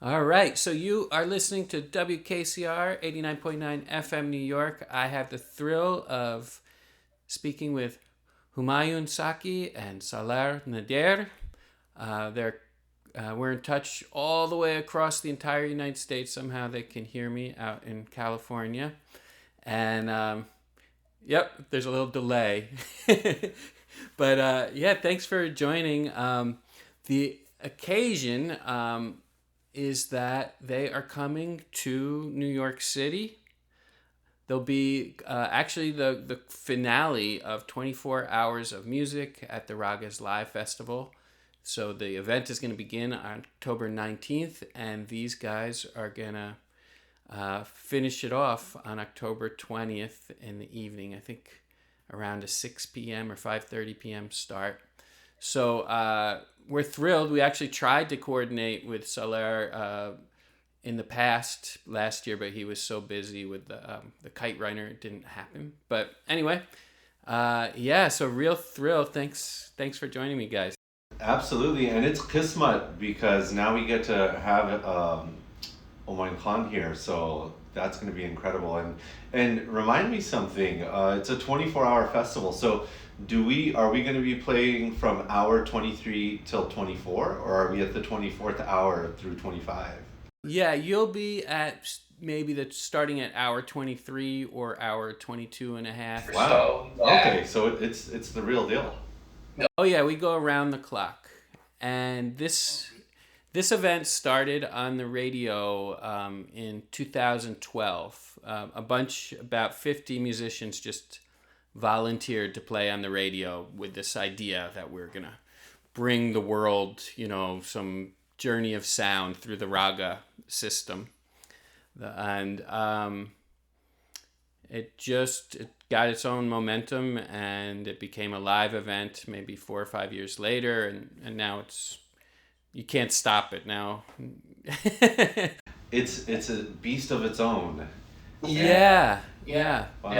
All right, so you are listening to WKCR 89.9 FM New York. I have the thrill of speaking with Homayoun Sakhi and Salar Nader. We're in touch all the way across the entire United States. Somehow they can hear me out in California. And yep, there's a little delay. But yeah, thanks for joining. The occasion is that they are coming to New York City. There'll be actually the finale of 24 hours of music at the Ragas Live Festival. So the event is going to begin on October 19th, and these guys are going to finish it off on October 20th in the evening. I think around a 6 p.m. or 5:30 p.m. start. So we're thrilled. We actually tried to coordinate with Salar in the past last year, but he was so busy with the kite runner, it didn't happen. But anyway, yeah. So real thrill. Thanks for joining me, guys. Absolutely, and it's Kismet because now we get to have Oman Khan here, so that's going to be incredible. And remind me something. It's a 24-hour festival, so are we going to be playing from hour 23 till 24, or are we at the 24th hour through 25? Yeah, you'll be at maybe the starting at hour 23 or hour 22 and a half. Wow. So, yeah. Okay, so it's the real deal. Oh yeah, we go around the clock, and this event started on the radio in 2012. About 50 musicians just volunteered to play on the radio with this idea that we're gonna bring the world, some journey of sound through the raga system, and it got its own momentum, and it became a live event maybe 4 or 5 years later, and now you can't stop it now. It's a beast of its own. Yeah. Wow.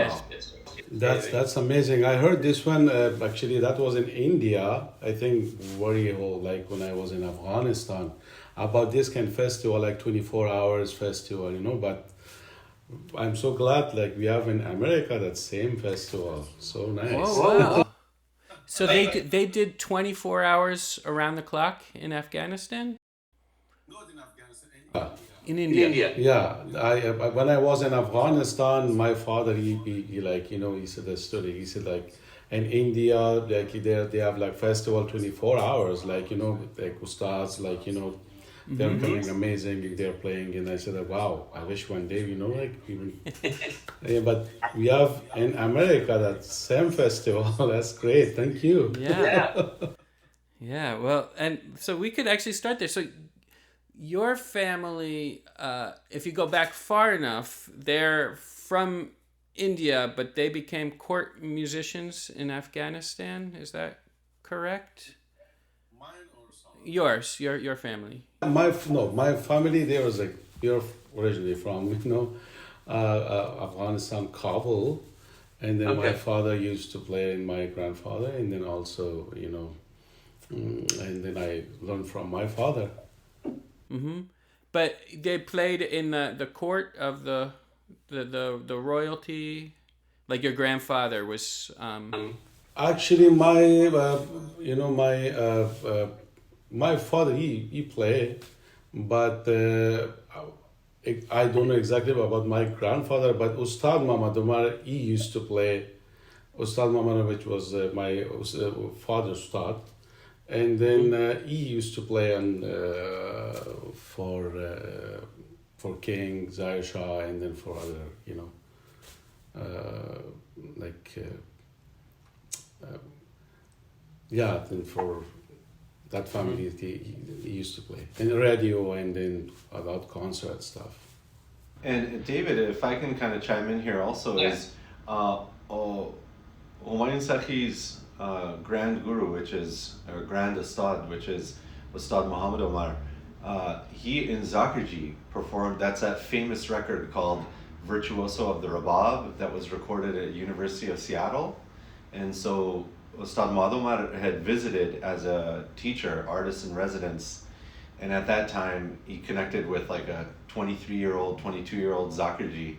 Yes, that's amazing. I heard this one actually that was in India. I think very old, like when I was in Afghanistan, about this kind of festival, like 24 hours festival, But I'm so glad, like we have in America that same festival. So nice. Oh wow! So they did 24 hours around the clock in Afghanistan. Not in Afghanistan. In India. Yeah, I when I was in Afghanistan, my father he like he said the story. He said like in India like they have like festival 24 hours like like ustads like they're coming amazing, they're playing, and I said like, wow, I wish one day like even yeah, but we have in America that same festival. That's great, thank you. Yeah. Yeah. Well, and so we could actually start there. So your family, if you go back far enough, they're from India, but they became court musicians in Afghanistan. Is that correct? Mine or something? Yours, your family. My family they was like you're originally from Afghanistan, Kabul, and then my father used to play and my grandfather, and then also and then I learned from my father. Mm-hmm. But they played in the court of the royalty, like your grandfather was. Actually, my father he played, but I don't know exactly about my grandfather. But Ustad Muhammad Umar he used to play. Ustad Muhammad, which was my father's Ustad, and then he used to play on for King Zahir Shah, and then for other like. Yeah, then for that family, he used to play in radio and then about concert stuff. And David, if I can kind of chime in here also, is Homayoun Sakhi's grand guru, or grand Ustad, which is Ustad Muhammad Omar, he in Zakirji performed, that's that famous record called Virtuoso of the Rubab that was recorded at University of Seattle. And so Ustad Muhammad Omar had visited as a teacher, artist in residence, and at that time he connected with like a 23-year-old, 22-year-old Zakir,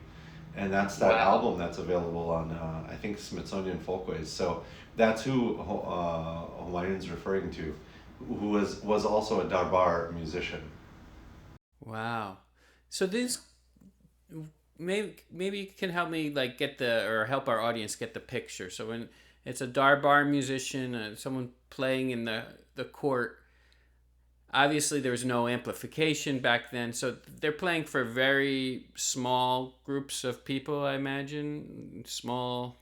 and that's that album that's available on I think Smithsonian Folkways. So that's who Homayoun's referring to, who was also a darbar musician. Wow. So this maybe you can help me like help our audience get the picture. So when it's a darbar musician, someone playing in the court, obviously there was no amplification back then, so they're playing for very small groups of people, I imagine. Small,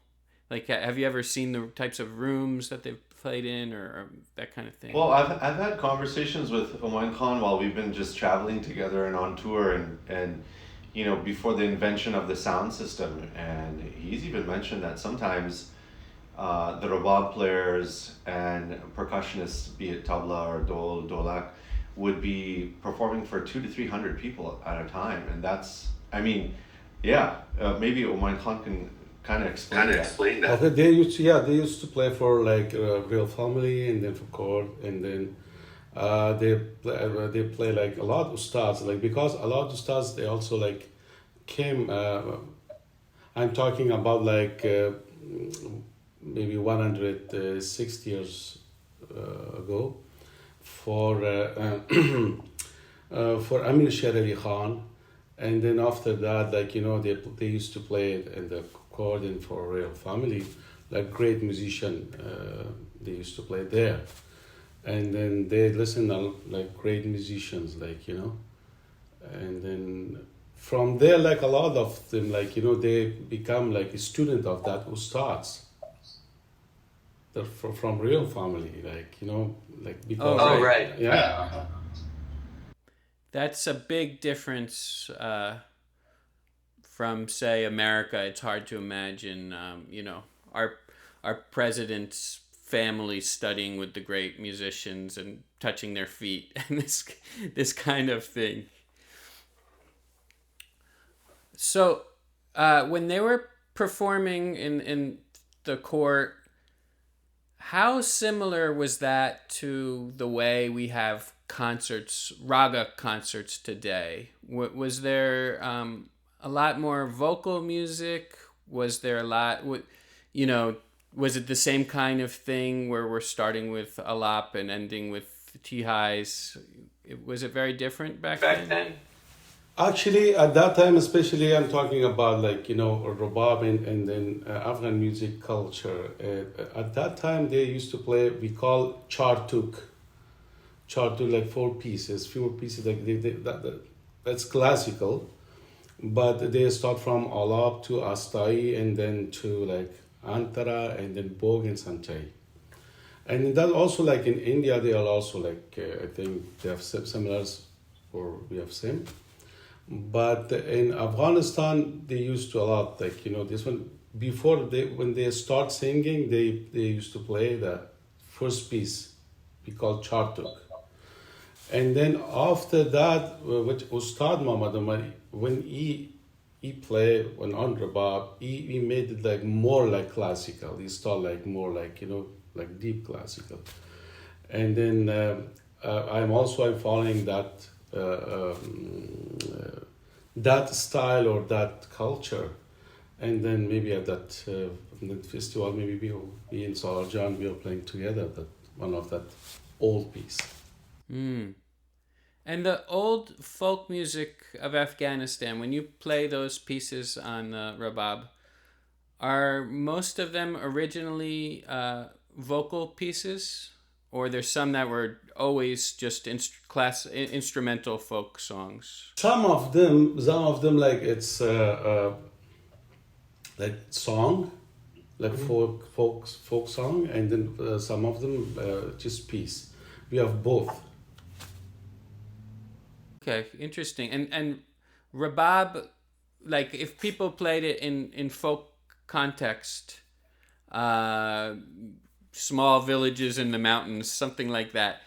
like, have you ever seen the types of rooms that they've played in, or that kind of thing? Well, I've had conversations with Oman Khan while we've been just traveling together and on tour, and you know, before the invention of the sound system, and he's even mentioned that sometimes the rubab players and percussionists, be it tabla or dolak, would be performing for 200 to 300 people at a time, and that's, I mean, yeah, maybe Oman Khan can kind of explain that. Okay, they used to play for like real family, and then for court, and then they play like a lot of ustads, like, because a lot of ustads, they also like came. I'm talking about like maybe 160 years ago, for Amir Sher Ali Khan, and then after that, like, you know, they used to play in the accordion for royal family, like great musician. They used to play there, and then they listen to like great musicians, like, you know, and then from there, like a lot of them, like, you know, they become like a student of that ustads. They're from real family, like, you know, like, because right. Yeah. That's a big difference from, say, America. It's hard to imagine, you know, our president's family studying with the great musicians and touching their feet and this kind of thing. So when they were performing in the court, how similar was that to the way we have concerts, raga concerts today? Was there a lot more vocal music? Was there a lot, you know, was it the same kind of thing where we're starting with alap and ending with tihais? Was it very different back then? Actually, at that time, especially, I'm talking about, like, you know, rubab and then Afghan music culture. At that time, they used to play, we call chartuk, like 4 pieces, fewer pieces. Like that's classical, but they start from alap to astai, and then to like antara, and then bog and santai. And that also, like in India, they are also like I think they have similars, or we have same. But in Afghanistan, they used to a lot, like, you know, this one, before when they start singing, they used to play the first piece, we call chartuk. And then after that, which Ustad Muhammad Umar, when he played on rubab, he made it like more like classical. He started like more like, you know, like deep classical. And then I'm following that that style or that culture, and then maybe at that festival, maybe we'll be in Salar Nader, we'll playing together that one of that old piece. And the old folk music of Afghanistan, when you play those pieces on the rubab, are most of them originally vocal pieces? Or there's some that were always just instrumental folk songs? Some of them like it's like song, like folk song, and then some of them just piece. We have both. Okay, interesting. And rubab, like if people played it in folk context, small villages in the mountains, something like that,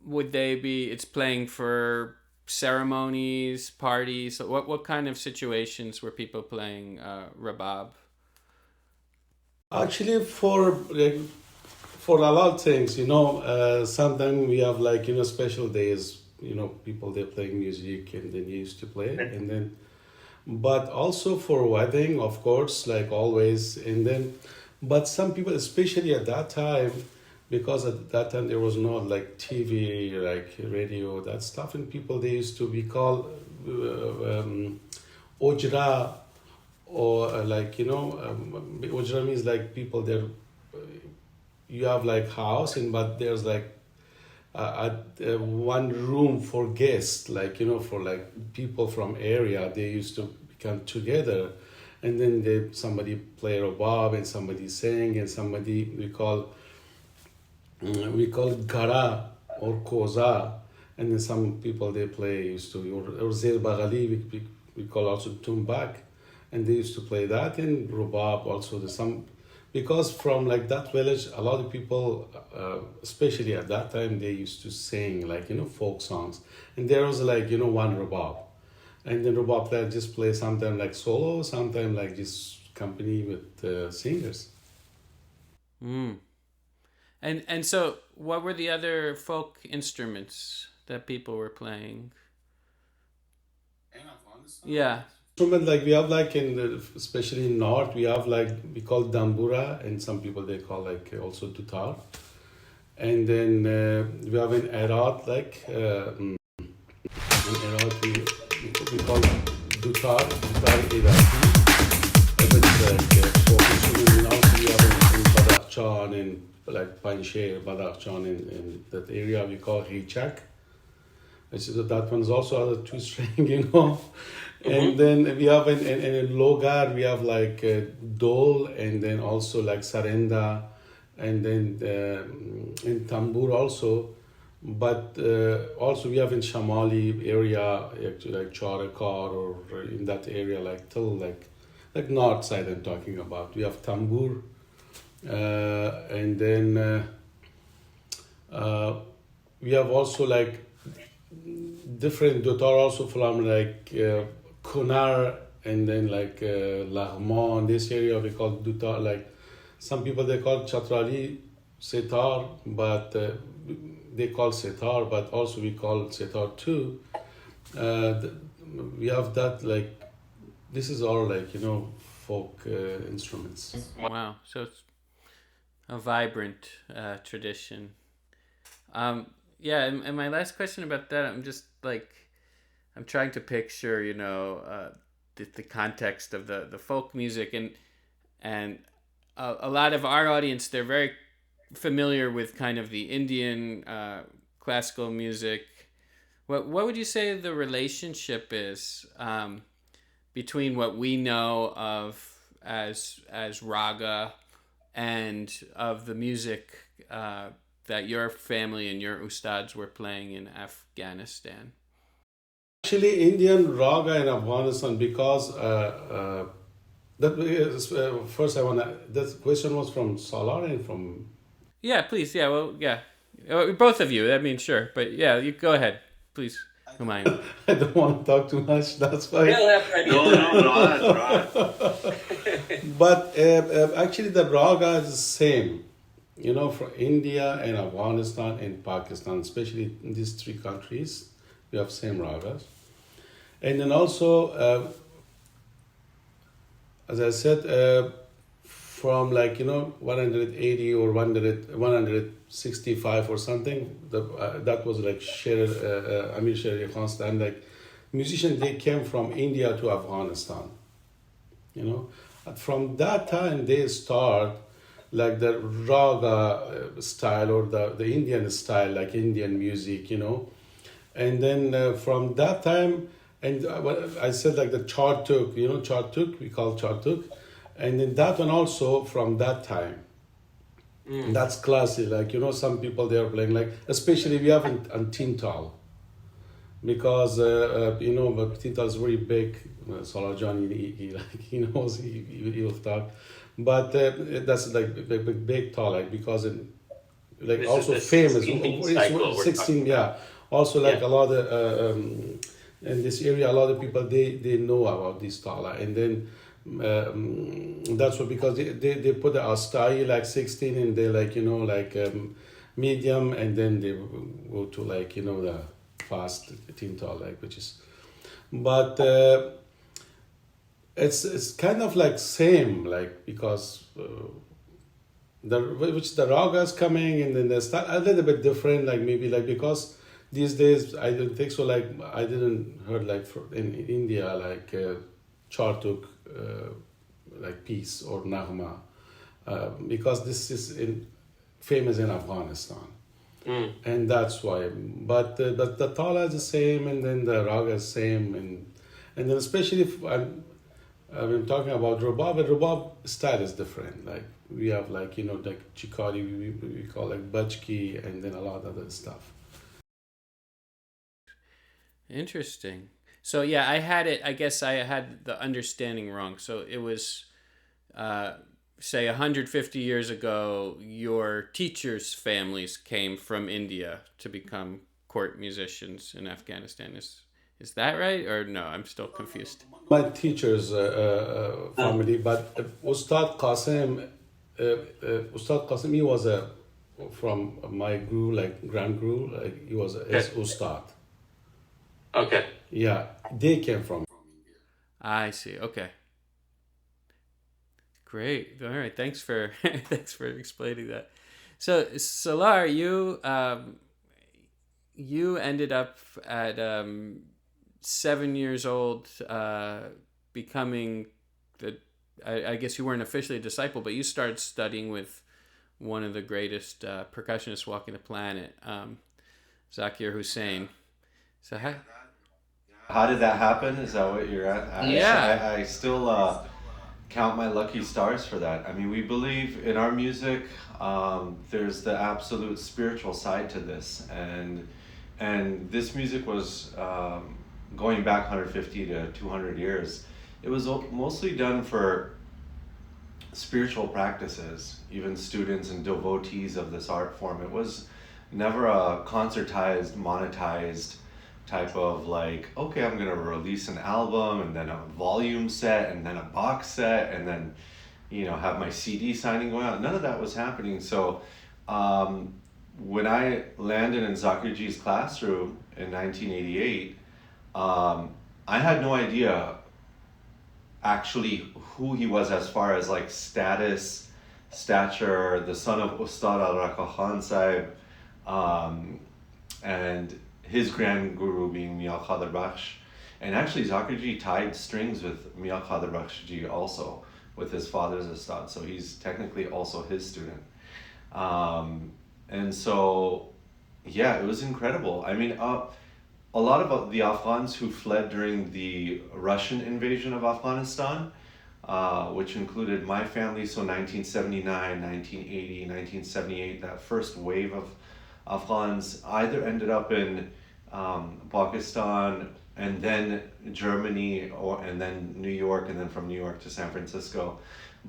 would they be, it's playing for ceremonies, parties? What kind of situations were people playing rubab? Actually, for a lot of things, sometimes we have like, special days, people they play music and then used to play and then, but also for wedding, of course, like always. And then, but some people, especially at that time, because at that time there was no like TV, like radio, that stuff, and people they used to be called ojra, or ojra means like people there. You have like house, and but there's like one room for guests, like for like people from area. They used to come together, and then somebody play rubab and somebody sing and somebody we call gara or koza, and then some people they play used to or zer bagali we call also tumbak, and they used to play that, and rubab also. There's some, because from like that village a lot of people especially at that time they used to sing like folk songs, and there was like one rubab, and then rubab player just play sometimes like solo, sometimes like just company with singers. And so what were the other folk instruments that people were playing? Yeah. Instrument like we have like especially in north we have like we call dambura, and some people they call like also dutar, and then we have in Iraq like in Iraq we call dutar Iraqi, but it's like folk instrument. And also we have in Badakhshan and like Panjshir, Badakhshan in that area we call hichak. That one's also a two-string, And then we have in Logar, we have like dole, and then also like sarenda, and then in Tambur also. But also we have in Shamali area, actually like Charakar, or in that area, like till like north side I'm talking about. We have Tambur, and then we have also like different dutar also from like Kunar, and then like Lahman. This area we call dutar. Like some people they call chatrali setar, but they call setar, but also we call setar too. We have that like this is all like folk instruments. Wow, so it's a vibrant tradition. Yeah, and my last question about that, I'm just like, I'm trying to picture, the context of the folk music, and a lot of our audience, they're very familiar with kind of the Indian classical music. What would you say the relationship is between what we know of as raga and of the music that your family and your ustads were playing in Afghanistan? Actually, Indian raga in Afghanistan, because first I wanna. That question was from Salar and from. Yeah, please. Yeah, well, yeah, both of you. I mean, sure, but yeah, you go ahead, please. Humayoun. I don't want to talk too much. That's why. No, that's right. But actually, the raga is the same. For India and Afghanistan and Pakistan, especially in these three countries, we have same ragas. And then also, as I said, from like, 180 or 165 or something, that was like Amir Sher Khan's time, like musicians, they came from India to Afghanistan, And from that time, they start like the raga style or the Indian style, like Indian music, And then from that time, and I said like the chartuk, chartuk, we call chartuk. And then that one also from that time. That's classy, like, some people they are playing like, especially we have in Tintal. Because, but Tintal is very big. Salar he knows, he will talk. But that's like big tall, like because like this also famous. 16, yeah. Also like a lot of in this area, a lot of people they know about this tala, and then That's what, because they put the style like 16 and they like, medium, and then they go to like, the fast tintal, like, which is, but it's kind of like same, like, because the ragas coming, and then the style a little bit different, like maybe like, because these days I don't think so, like I didn't heard like in India like chartuk like piece or nagma, because this is famous in Afghanistan. And that's why, but the tala is the same, and then the raga is same, and then especially if I'm talking about rubab, and rubab style is different. Like we have like like chikari, we call like bajki, and then a lot of other stuff. Interesting. So yeah, I guess I had the understanding wrong. So it was, say 150 years ago, your teachers' families came from India to become court musicians in Afghanistan. Is that right, or no? I'm still confused. My teacher's family, but Ustad Qasim, he was from my guru, like grand guru, like he was his Ustad. Okay. Yeah, they came from. I see. Okay. Great. All right. Thanks for thanks for explaining that. So Salar, you ended up at 7 years old, becoming I guess you weren't officially a disciple, but you started studying with one of the greatest percussionists walking the planet, Zakir Hussain. So how did that happen? Is that what you're at? Yeah. I still count my lucky stars for that. I mean, we believe in our music. There's the absolute spiritual side to this, and this music was going back 150 to 200 years. It was mostly done for spiritual practices, even students and devotees of this art form. It was never a concertized, monetized type of like, okay, I'm gonna release an album and then a volume set and then a box set and then have my CD signing going out. None of that was happening. So when I landed in Zakirji's classroom in 1988, I had no idea actually who he was as far as like stature, the son of Ustad Khan Sahib, and his grand guru being Mia Khadir Bakhsh. And actually Zakirji tied strings with Mia Khadir Bakhsh ji also, with his father's Ustad, so he's technically also his student. And so, yeah, it was incredible. I mean, a lot of the Afghans who fled during the Russian invasion of Afghanistan, which included my family, so 1979, 1980, 1978, that first wave of Afghans either ended up in Pakistan and then Germany, and then New York, and then from New York to San Francisco.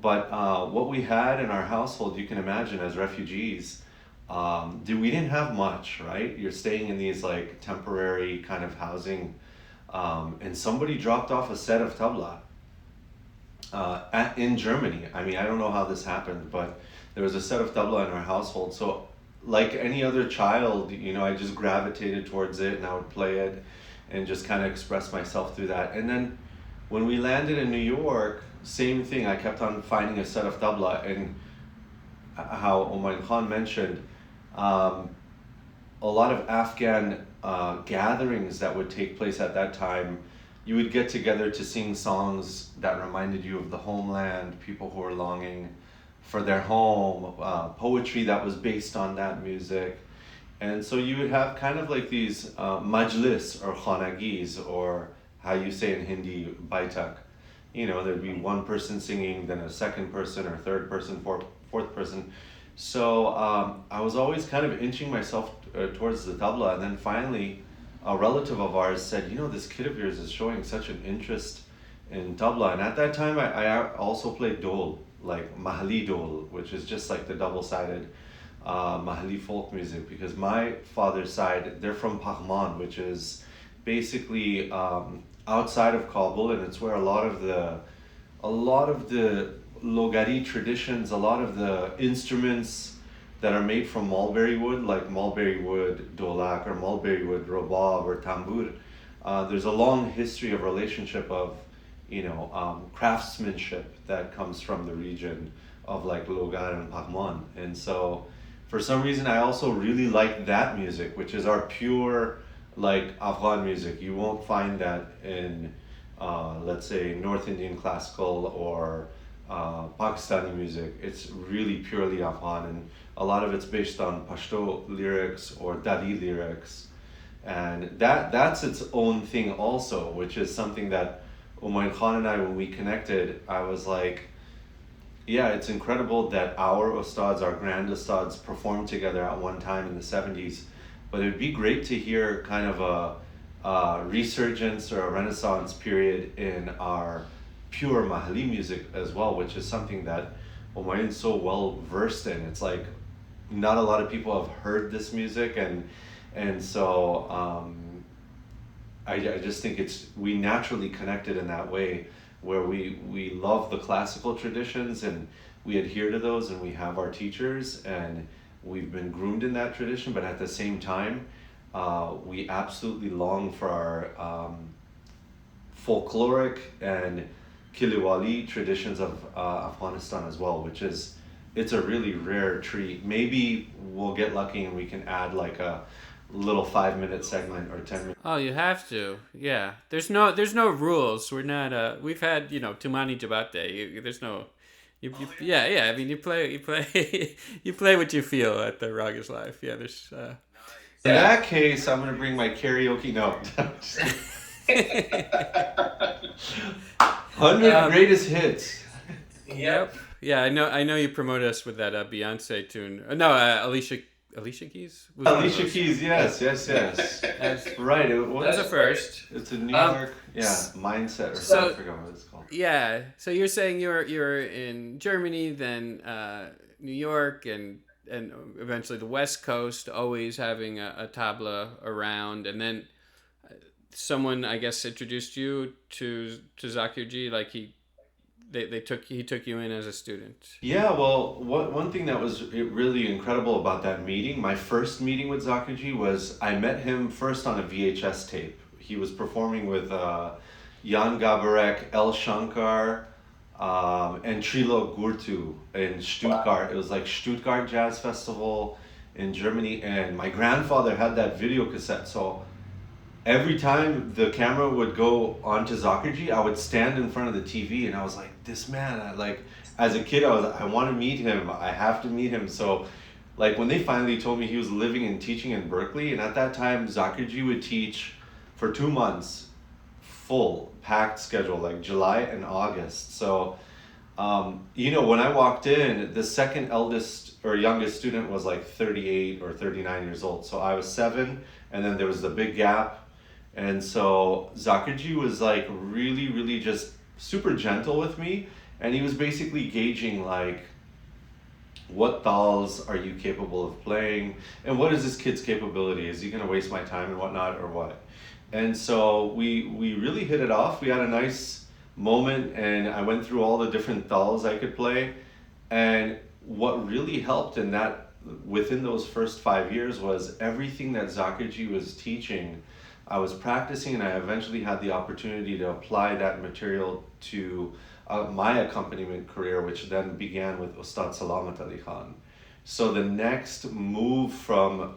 But what we had in our household, you can imagine, as refugees, we didn't have much, right? You're staying in these like temporary kind of housing, and somebody dropped off a set of tabla in Germany. I mean, I don't know how this happened, but there was a set of tabla in our household. So like any other child, I just gravitated towards it and I would play it and just kind of express myself through that. And then when we landed in New York, same thing. I kept on finding a set of tabla, and how Homayoun Khan mentioned, a lot of Afghan gatherings that would take place at that time, you would get together to sing songs that reminded you of the homeland, people who were longing for their home, poetry that was based on that music. And so you would have kind of like these majlis or khanagis, or how you say in Hindi, baitak. There'd be one person singing, then a second person or third person, fourth person. So I was always kind of inching myself towards the tabla, and then finally a relative of ours said, this kid of yours is showing such an interest in tabla. And at that time I also played dol, like mahalli dol, which is just like the double-sided mahalli folk music, because my father's side, they're from Paghman, which is basically outside of Kabul, and it's where a lot of the a lot of the Logari traditions, a lot of the instruments that are made from mulberry wood, like mulberry wood dolak or mulberry wood rubab or tambur, there's a long history of relationship of, craftsmanship that comes from the region of like Logar and Pagman. And so for some reason I also really like that music, which is our pure like Afghan music. You won't find that in let's say North Indian classical or Pakistani music. It's really purely Afghan, and a lot of it's based on Pashto lyrics or Dari lyrics, and that's its own thing also, which is something that Humayun Khan and I, when we connected, I was like, yeah, it's incredible that our ustads, our grand ustads, performed together at one time in the 70s, but it'd be great to hear kind of a resurgence or a renaissance period in our pure Mahali music as well, which is something that Humayun's so well versed in. It's like not a lot of people have heard this music, and so I just think we naturally connected in that way, where we love the classical traditions and we adhere to those, and we have our teachers and we've been groomed in that tradition, but at the same time we absolutely long for our folkloric and Kiliwali traditions of Afghanistan as well, which is, it's a really rare treat. Maybe we'll get lucky and we can add like a little 5-minute segment or 10 minutes. Oh, you have to. Yeah. There's no rules. We're not we've had, Tumani Jabate. There's no yeah. I mean, you play you play what you feel at the Ragas Live. Yeah, there's in that case, I'm going to bring my karaoke note. 100 greatest hits. Yep. Yeah, I know you promote us with that Beyonce tune. No, Alicia Keys? Alicia Keys, yes. That's right. That's a first. It's a New York, mindset or something. I forgot what it's called. Yeah. So you're saying you're in Germany, then New York, and eventually the West Coast, always having a tabla around, and then someone, I guess, introduced you to Zakir Ji, like he took you in as a student. Yeah, well, one thing that was really incredible about that meeting, my first meeting with Zakir Ji, was I met him first on a VHS tape. He was performing with Jan Gabarek, El Shankar, and Trilo Gurtu in Stuttgart. It was like Stuttgart Jazz Festival in Germany, and my grandfather had that video cassette, so every time the camera would go onto Zakir Ji, I would stand in front of the TV and I was like, this man, as a kid, I want to meet him. I have to meet him. So like when they finally told me he was living and teaching in Berkeley, and at that time, Zakir Ji would teach for 2 months, full packed schedule, like July and August. So, when I walked in, the second eldest or youngest student was like 38 or 39 years old. So I was 7, and then there was the big gap. And so Zakir Ji was like really, really just super gentle with me, and he was basically gauging like, what tals are you capable of playing, and what is this kid's capability? Is he gonna waste my time and whatnot, or what? And so we really hit it off. We had a nice moment, and I went through all the different tals I could play. And what really helped in that, within those first 5 years, was everything that Zakir Ji was teaching, I was practicing, and I eventually had the opportunity to apply that material to my accompaniment career, which then began with Ustad Salamat Ali Khan. So the next move from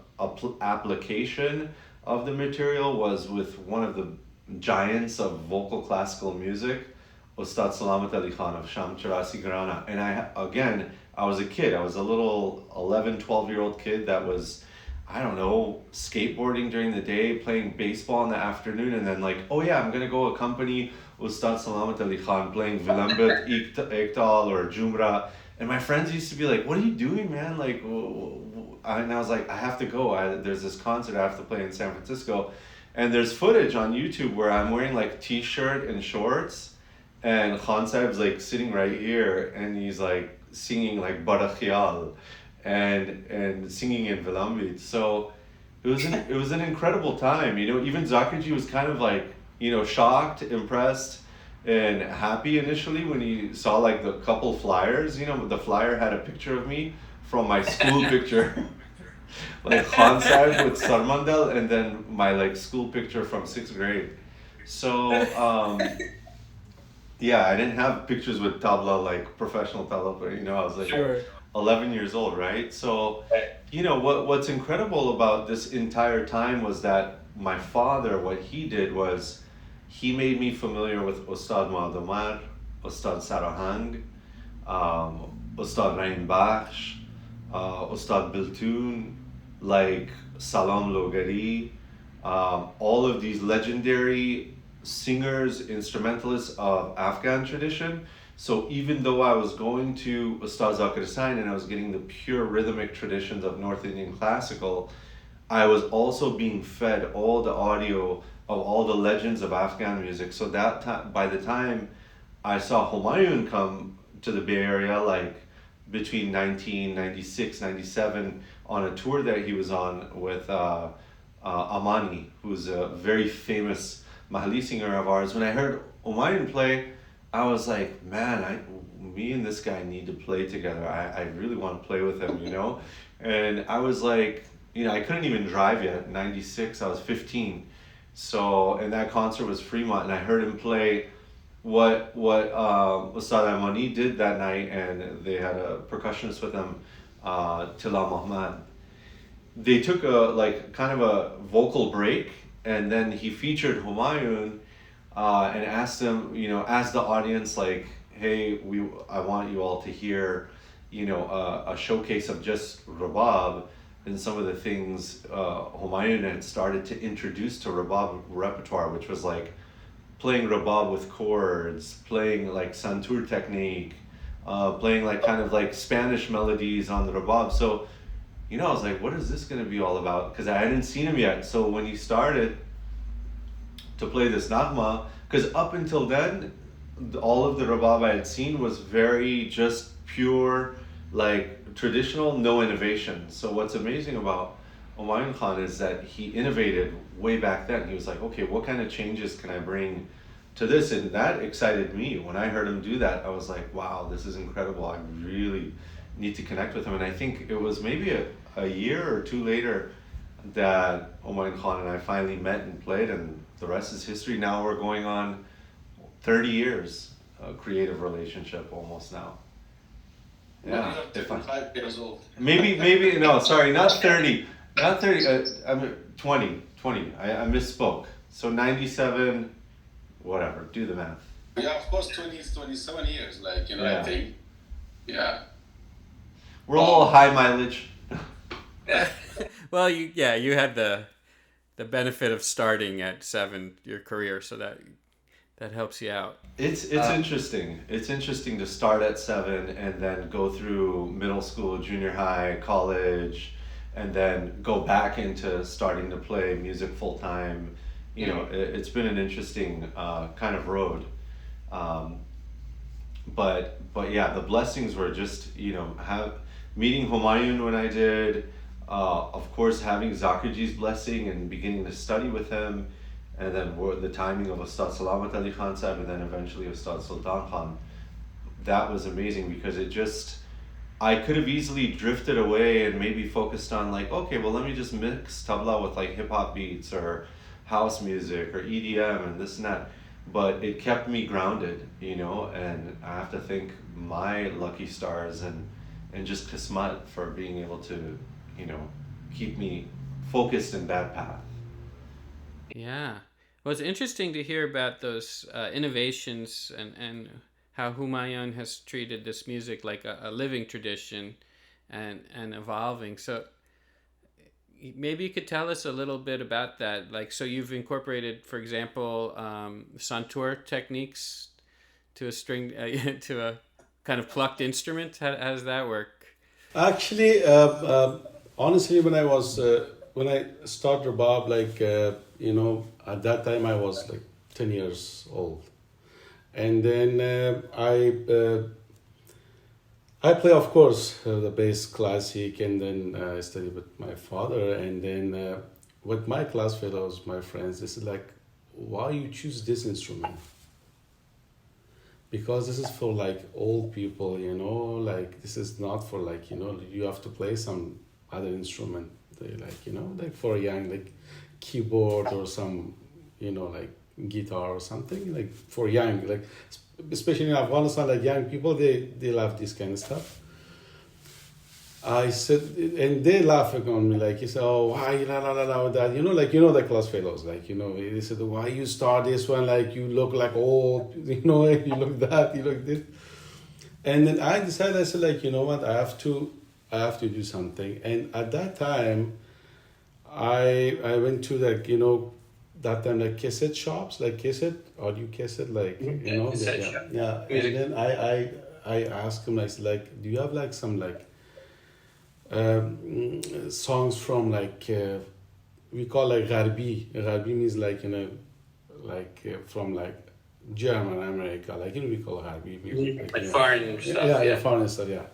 application of the material was with one of the giants of vocal classical music, Ustad Salamat Ali Khan of Sham Charasi Garana. And I was a kid. I was a little 11, 12-year-old kid that was, I don't know, skateboarding during the day, playing baseball in the afternoon, and then like, oh yeah, I'm gonna go accompany Ustad Salamat Ali Khan playing Vilambit, Ektal, or Jumra. And my friends used to be like, what are you doing, man? Like, and I was like, I have to go. There's this concert I have to play in San Francisco. And there's footage on YouTube where I'm wearing like t-shirt and shorts, and Khan Sahib's like sitting right here, and he's like singing like Bada Khiyal and singing in Vilambit. So it was an incredible time. Even Zakir Ji was kind of like, shocked, impressed, and happy initially when he saw like the couple flyers. The flyer had a picture of me from my school picture, like Khan Sahib with Sarmandal, and then my like school picture from sixth grade. So yeah, I didn't have pictures with tabla, like professional tabla, but I was like Sure. 11 years old, right? So what's incredible about this entire time was that my father, what he did was he made me familiar with Ustad Madamar, Ustad Sarahang, Ustad Naim Bakhsh, Ustad Biltoon, like Salam Logari, all of these legendary singers, instrumentalists of Afghan tradition. So even though I was going to Ustad Zakir and I was getting the pure rhythmic traditions of North Indian classical, I was also being fed all the audio of all the legends of Afghan music. So that time, by the time I saw Homayoun come to the Bay Area, like between 1996, 97, on a tour that he was on with Amani, who's a very famous Mahali singer of ours. When I heard Homayoun play, I was like, man, me and this guy need to play together. I really want to play with him, And I was like, I couldn't even drive yet. 96, I was 15. So, and that concert was Fremont, and I heard him play what Ustad Amani did that night, and they had a percussionist with them, Tila Muhammad. They took kind of a vocal break, and then he featured Homayoun, and asked them, asked the audience, like, hey, I want you all to hear, a showcase of just rubab and some of the things Homayoun had started to introduce to rubab repertoire, which was like playing rubab with chords, playing like santur technique, playing like kind of like Spanish melodies on the rubab. So, I was like, what is this going to be all about? Because I hadn't seen him yet. So when he started to play this naghma, because up until then, all of the rubab I had seen was very just pure, like traditional, no innovation. So what's amazing about Homayoun Khan is that he innovated way back then. He was like, okay, what kind of changes can I bring to this? And that excited me. When I heard him do that, I was like, wow, this is incredible. I really need to connect with him. And I think it was maybe a year or two later that Homayoun Khan and I finally met and played, and the rest is history. Now we're going on 30 years, a creative relationship almost now. Yeah. You're 55 years old. Maybe, no, sorry, not 30. Not 30, I mean 20. I misspoke. So 97, whatever, do the math. Yeah, of course, 27 years, like, Yeah. I think. Yeah. We're a little high mileage. Well, you had the benefit of starting at 7 your career, so that helps you out. It's interesting. It's interesting to start at 7 and then go through middle school, junior high, college, and then go back into starting to play music full time. It's been an interesting kind of road. But yeah, the blessings were just meeting Homayoun when I did. Of course, having Zakirji's blessing and beginning to study with him, and then the timing of Ustad Salamat Ali Khan Sahib, and then eventually Ustad Sultan Khan. That was amazing because I could have easily drifted away and maybe focused on like, okay, well, let me just mix tabla with like hip hop beats or house music or EDM and this and that. But it kept me grounded, and I have to thank my lucky stars and just Kismat for being able to, keep me focused in that path. Yeah. Well, it's interesting to hear about those innovations and how Humayun has treated this music like a living tradition and evolving. So maybe you could tell us a little bit about that. Like, so you've incorporated, for example, santur techniques to a string, to a kind of plucked instrument. How does that work? Actually, honestly, when I started rubab, at that time I was like 10 years old, and then I play, of course, the bass classic, and then I study with my father, and then with my class fellows, my friends. They said like, why you choose this instrument? because this is for like old people, you know, like this is not for like, you know, you have to play some other instrument, like, you know, like for young, like keyboard or some, you know, like guitar or something, like for young, like especially in Afghanistan, like young people, they love this kind of stuff. I said, and they laughing on me, like, he said, oh, why, la, la, la, la, that, you know, like, you know, the class fellows, like, you know, they said, why you start this one, like, you look like old, you know, you look that, you look this. And then I decided, I said, like, you know what, I have to do something. And at that time, I went to, like, you know, that time, like, cassette shops, like audio cassette, like, you know, yeah. And then I asked him, I said, like, do you have, like, some, like, songs from like we call like Gharbi. Gharbi means like, you know, like from like German America, like, you know, we call Gharbi music, like foreign stuff. Yeah, foreign stuff. Yeah.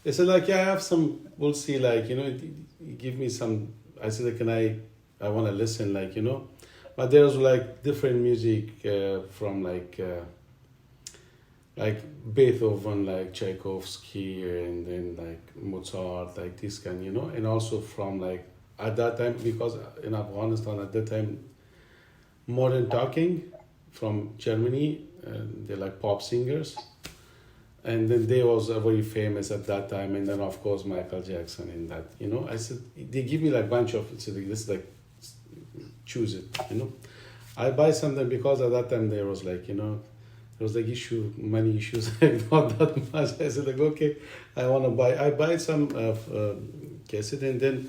They said like, yeah, I have some. We'll see. Like, you know, give me some. I said, can I want to listen, like, you know, but there's like different music from like Beethoven, like Tchaikovsky, and then like Mozart, like this kind, you know, and also from like at that time, because in Afghanistan at that time, Modern Talking from Germany, they're like pop singers, and then they was very famous at that time, and then of course Michael Jackson and that, you know. I said, they give me like bunch of, so this like choose it, you know. I buy something because at that time there was like, you know, there was like many issues, like not that much. I said like, okay, I want to buy. I buy some cassette, and then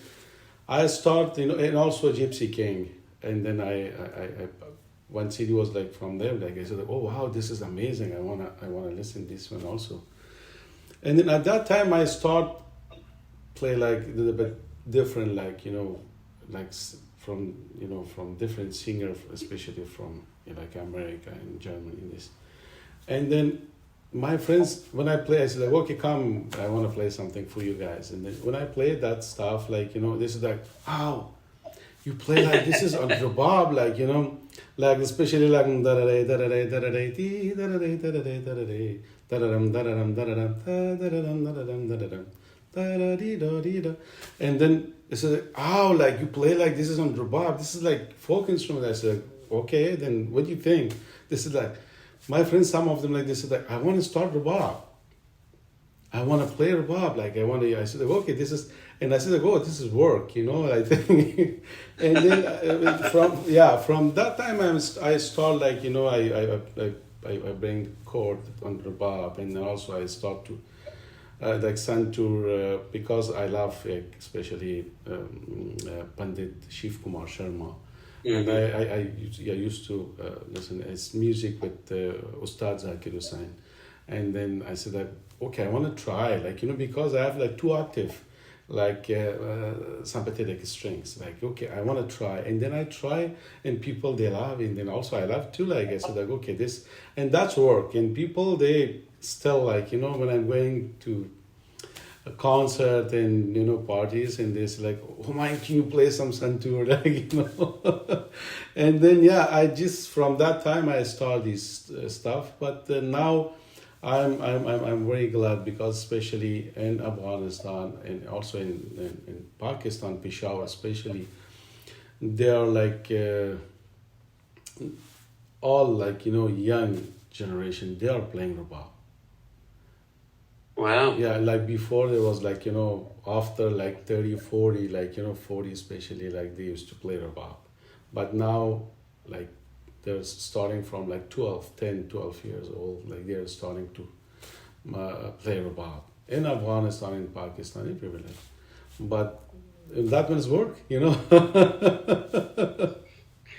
I start, you know, and also Gypsy King, and then I one CD was like from them. Like I said, like, oh wow, this is amazing. I wanna listen to this one also. And then at that time I start play like a little bit different, like, you know, like from, you know, from different singers, especially from, you know, like America and Germany and this. And then my friends, when I play, I said like, okay, come, I want to play something for you guys. And then when I play that stuff, like, you know, this is like, wow, you play like this is on rubab, like, you know, like especially like da-da-day, da-da-day, da-da-day, dee, da-da-day, da-da-day, da-da-day, da-da-dum, da-da-dum, da-da-dum, da-da-dum, da-da-dum, da-da-dum, da-da-dee-da-dee-da. And then it's like, oh, like you play like this is on rubab, this is like folk instrument. I said, okay, then what do you think? This is like, my friends, some of them, like, they said, like, I want to start rubab. I want to play rubab. Like, I said, like, okay, this is, and I said, like, oh, this is work, you know, I think. And then from that time, I start, like, you know, I bring chord on rubab, and then also I start to, like, santur, because I love, like, especially Pandit Shiv Kumar Sharma. Mm-hmm. And I used to listen as music with Ustad Zakir. And then I said that, okay, I want to try, like, you know, because I have like 2 octave, like sympathetic strings, like, okay, I want to try. And then I try, and people, they love, and then also I love too, like, I said like, okay, this, and that's work. And people, they still, like, you know, when I'm going to a concert and, you know, parties, and this like, oh my, can you play some santur, like, you know. And then I just, from that time I started this stuff. But now I'm very glad, because especially in Afghanistan and also in Pakistan, Peshawar especially, they are like all, like, you know, young generation, they are playing rubab. Wow. Yeah, like before there was, like, you know, after like 30, 40, like, you know, 40 especially, like they used to play rubab. But now, like, they're starting from like 10, 12 years old, like they're starting to play rubab. In Afghanistan, in Pakistan, everywhere. But that one's work, you know.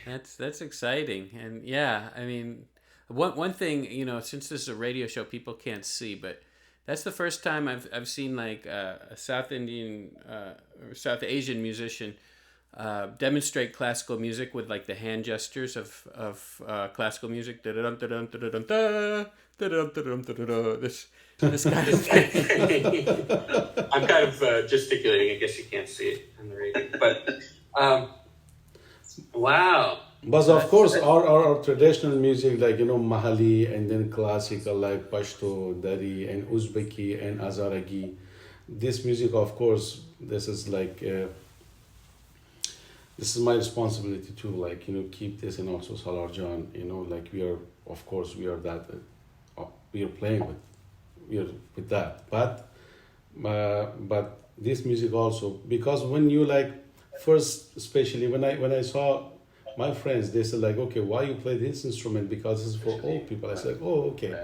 That's exciting. And yeah, I mean, one thing, you know, since this is a radio show, people can't see, but that's the first time I've seen like a South Indian or South Asian musician demonstrate classical music with like the hand gestures of classical music. This kind of thing. I'm kind of gesticulating. I guess you can't see it on the radio, but wow. But So of that's course, our traditional music, like, Mahali, and then classical, like Pashto, Dari, and Uzbeki, and Azaragi. This music, of course, this is my responsibility to, like, keep this, and also Salarjan, like of course, we are playing with that. But this music also, because when you, like, first, especially when I saw my friends, they said, like, okay, why you play this instrument, because it's for old people. I said, oh, okay.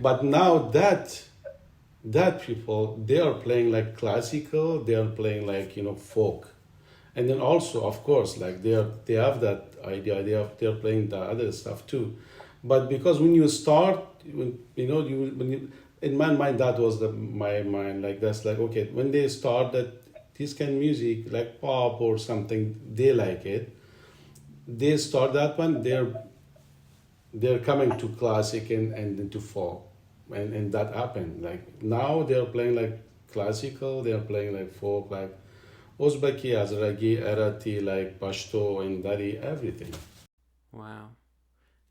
But now that people, they are playing like classical, they are playing like, folk, and then also, of course, like, they have that idea, they're playing the other stuff too. But because when you start, in my mind, that was my mind, like, that's like, okay, when they start that this kind of music, like pop or something, they like it, they start that one, they're coming to classic, and then to folk, and that happened. Like, now they're playing like classical, they're playing like folk, like Uzbeki, Azragi, Arati, like Pashto, and Dari, everything. wow.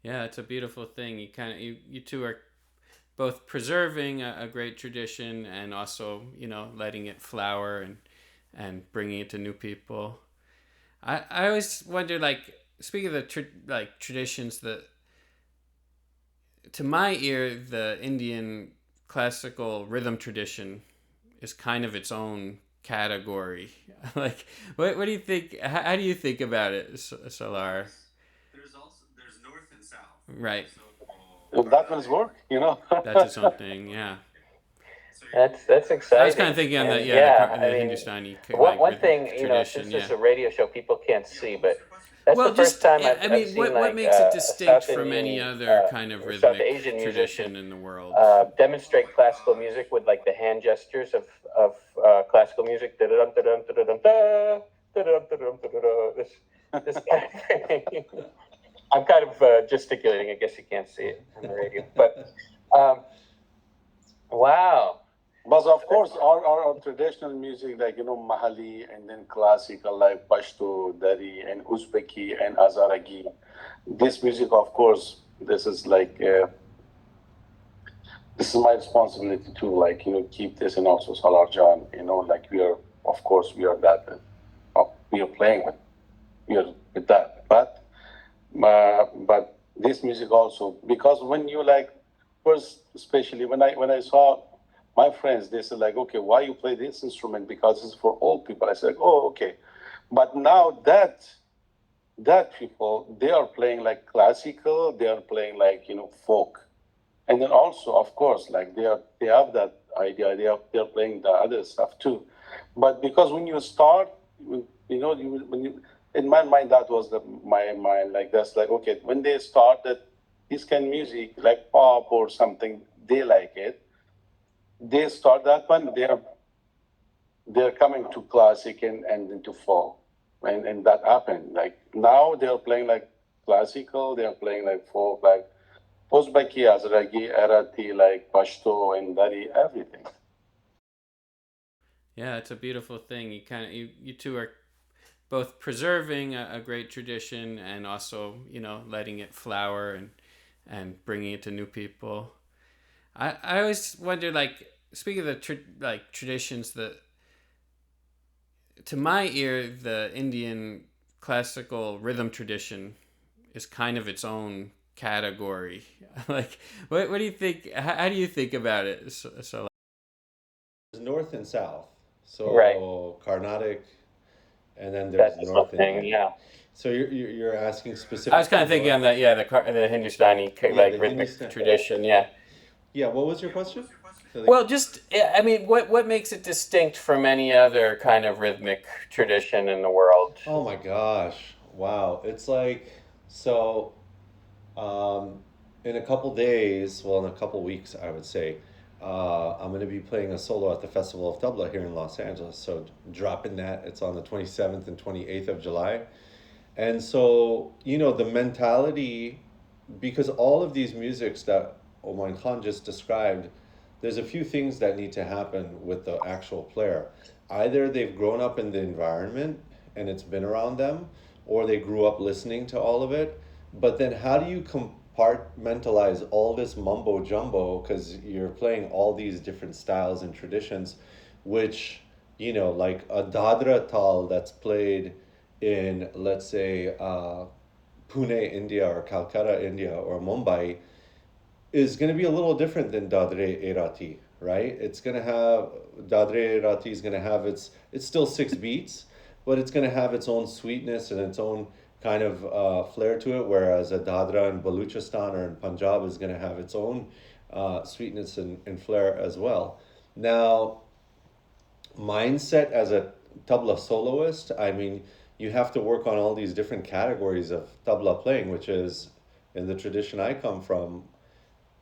Yeah, it's a beautiful thing. You two are both preserving a great tradition and also, letting it flower and bringing it to new people. I always wonder, like, speaking of the traditions, that to my ear, the Indian classical rhythm tradition is kind of its own category. Like, what do you think? How do you think about it, Salar? There's north and south. Right, That one's work, that's its own thing. Yeah, That's I was kind of exciting. thinking on the And yeah yeah, I the mean, Hindustani one rhythmic thing, tradition. since this Yeah. is a radio show, people can't see, but that's the Well, first just time yeah, I I've mean, seen what like makes it a distinct South from any Indian other kind of or South rhythmic Asian musician tradition in the world? demonstrate classical music with like the hand gestures of classical music. Da-da-dum, da-dum, da-da-dum, da, da-dum, da-dum, da-da-da. This kind of thing. I'm kind of gesticulating. I guess you can't see it on the radio, but wow. But of course, our traditional music, like, Mahali, and then classical, like Pashto, Dari, and Uzbeki, and Azaragi. This music, of course, this is like, this is my responsibility to, like, keep this, and also Salarjan, like, of course, we are playing with that. But this music also, because when you, like, first, especially when I saw my friends, they said, like, okay, why you play this instrument, because it's for old people. I said, oh, okay. But now that people, they are playing like classical, they are playing like, folk, and then also, of course, like, they have that idea, they're playing the other stuff too. But because when you start, in my mind, that was my mind, like, that's like, okay, when they start that this kind of music, like pop or something, they like it, they start that one, they're coming to classic, and into folk, and that happened. Like, now they're playing like classical, they're playing like folk, like Uzbeki, Azragi, Arati, like Pashto, and Dari, everything. Yeah, it's a beautiful thing. You two are both preserving a great tradition and also, letting it flower and bringing it to new people. I always wonder, like, speaking of the traditions, that to my ear, the Indian classical rhythm tradition is kind of its own category. Like, what do you think? How do you think about it? So There's north and south. So Right. Carnatic, and then there's That's north something, Indian. yeah. So you're asking I specifically. was kind of thinking on the Hindustani like the rhythmic Hindustan- tradition. Yeah. Yeah, what was your question? So, like, Well, just I mean, what makes it distinct from any other kind of rhythmic tradition in the world? oh my gosh, wow! It's like so. In a couple days, well, in a couple weeks, I would say, I'm going to be playing a solo at the Festival of Tabla here in Los Angeles. So dropping that, it's on the 27th and 28th of July. And so, the mentality, because all of these musics that Homayoun Khan just described, there's a few things that need to happen with the actual player. Either they've grown up in the environment and it's been around them, or they grew up listening to all of it. But then how do you compartmentalize all this mumbo jumbo, because you're playing all these different styles and traditions, which, like a dadra tal that's played in, let's say, Pune, India, or Calcutta, India, or Mumbai, is going to be a little different than Dadre Erati, right? Dadre Erati is going to have it's still 6 beats, but it's going to have its own sweetness and its own kind of flair to it, whereas a Dadra in Baluchistan or in Punjab is going to have its own sweetness and flair as well. Now, mindset as a tabla soloist, I mean, you have to work on all these different categories of tabla playing, which is, in the tradition I come from,